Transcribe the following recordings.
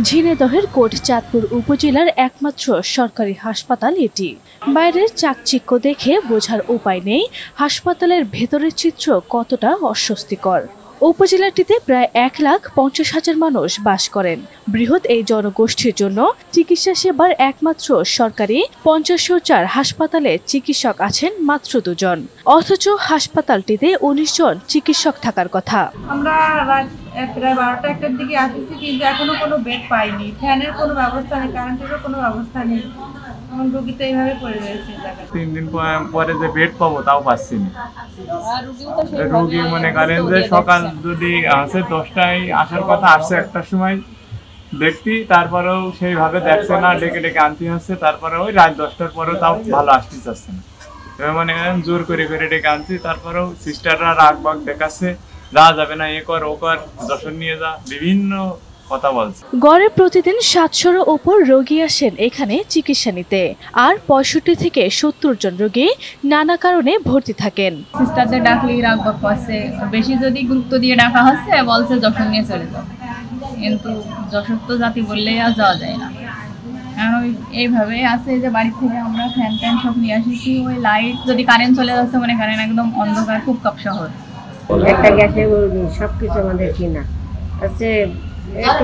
ঝিনাইদহের কোটচাঁদপুর উপজেলার একমাত্র সরকারি হাসপাতাল এটি। বাইরের চাকচিক্য দেখে বোঝার উপায় নেই হাসপাতালের ভেতরের চিত্র কতটা অস্বস্তিকর। উপজেলাটিতে প্রায় 1,50,000 মানুষ বাস করেন। বৃহৎ এই জনগোষ্ঠীর জন্য চিকিৎসা সেবার একমাত্র সরকারি 50 শয্যার হাসপাতালে চিকিৎসক আছেন মাত্র 2 জন, অথচ হাসপাতালটিতে 19 জন চিকিৎসক থাকার কথা। আমরা রাত প্রায় 12টা-1টার দিকে আসছি, কিন্তু এখনো কোনো বেড পাইনি। ফ্যানের কোনো ব্যবস্থা নেই, কারেন্টেরও কোনো ব্যবস্থা নেই। রোগী তো এইভাবে পড়ে রয়েছে। 3 দিন পরে যে বেড পাবো তাও পাচ্ছি না। রোগী মনে করেন যে সকাল যদি আসে 10টায় আসার কথা, আসছে 1টার সময় দেখতি, তারপরেও সেইভাবে দেখছে না, ডেকে ডেকে আনতে হচ্ছে। তারপরে ওই রাত 10টার পরেও তাও ভালো আসতে চাচ্ছে না। এবার মনে করেন জোর করে করে ডেকে আনছি, তারপরেও সিস্টাররা রাগ বাগ দেখাচ্ছে, যা যাবে না, এ কর ও কর, যশোর নিয়ে যা, বিভিন্ন কথা বলছে। গড়ে প্রতিদিন 700-এর উপর রোগী আসেন এখানে চিকিৎসা নিতে, আর 65 থেকে 70 জন রোগী নানা কারণে ভর্তি থাকেন। সিস্টারদের ডাকলেই রাগ বাগ করছে, বেশি যদি গুরুত্ব দিয়ে ডাকা হচ্ছে বলছে যশোর নিয়ে চলে যাও, কিন্তু যশোর তো জাতি বললেই আর যাওয়া যায় না। কারণ ওই এইভাবে আছে যে বাড়ি থেকে আমরা ফ্যান ট্যান সব নিয়ে আসিছি, ওই লাইট যদি কারেন্ট চলে যাচ্ছে মনে করেন একদম অন্ধকার, খুব কপ শহর। একটা গ্যাসের সবকিছু আমাদের কিনা আছে, একটু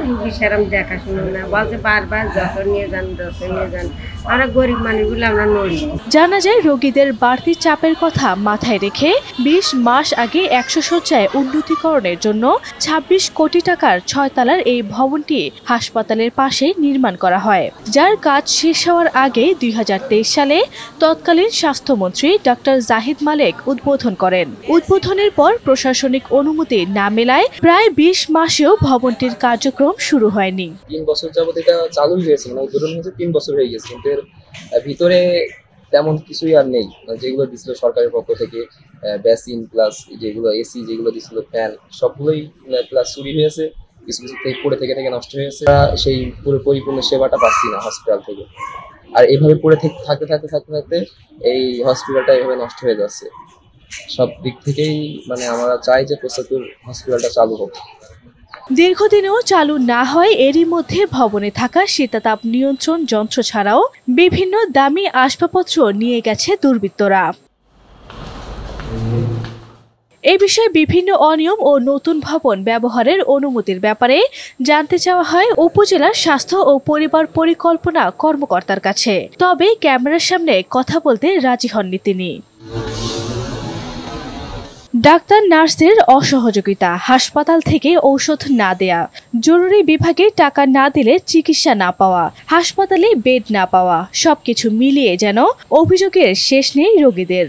রুগী সেরাম দেখাশোনা না, বলছে বারবার যশোর নিয়ে যান, যশোর নিয়ে যান। আমরা গরিব মানুষগুলো আমরা নড়ি। জানা যায় রোগীদের বাড়তি চাপের কথা মাথায় রেখে 20 মাস আগে 100 শয্যায় উন্নতিকরণের জন্য 26 কোটি টাকার 6 তলার এই ভবনটি হাসপাতালের পাশে নির্মাণ করা হয়, যার কাজ শেষ হওয়ার আগে 2023 সালে তৎকালীন স্বাস্থ্যমন্ত্রী ডক্টর জাহিদ মালেক উদ্বোধন করেন। উদ্বোধনের পর প্রশাসনিক অনুমতি না মেলায় প্রায় 20 মাসেও ভবনটির কার্যক্রম শুরু হয়নি। 3 বছর যাবত এটা চালু হয়েছে, মানে উদ্বোধন হয়েছে 3 বছর হয়ে গেছে, কিন্তু এর ভিতরে তেমন কিছুই আর নেই। যেগুলো দিছিল সরকারের পক্ষ থেকে, বেসিন প্লাস যেগুলো এসি যেগুলো দিছিল, ফ্যান সবগুলোই প্লাস চুরি হয়েছে, কিছু কিছু পড়ে থেকে নষ্ট হয়েছে। সেই পুরো পরিপূর্ণ সেবাটা পাচ্ছি না হসপিটাল থেকে। আর এইভাবে পড়ে থাকতে থাকতে এই হসপিটালটা এইভাবে নষ্ট হয়ে যাচ্ছে। সব দিক থেকেই মানে আমরা চাই যে প্রস্তুত হসপিটালটা চালু হোক। দীর্ঘদিনেও চালু না হয় এরই মধ্যে ভবনে থাকা শীতাতাপ নিয়ন্ত্রণ যন্ত্র ছাড়াও বিভিন্ন দামি আসবাবপত্র নিয়ে গেছে দুর্বৃত্তরা। এই বিষয়ে বিভিন্ন অনিয়ম ও নতুন ভবন ব্যবহারের অনুমতির ব্যাপারে জানতে চাওয়া হয় উপজেলার স্বাস্থ্য ও পরিবার পরিকল্পনা কর্মকর্তার কাছে, তবে ক্যামেরার সামনে কথা বলতে রাজি হননি তিনি। ডাক্তার নার্সের অসহযোগিতা, হাসপাতাল থেকে ঔষধ না দেয়া, জরুরি বিভাগে টাকা না দিলে চিকিৎসা না পাওয়া, হাসপাতালে বেড না পাওয়া, সবকিছু মিলিয়ে যেন অভিযোগের শেষ নেই রোগীদের।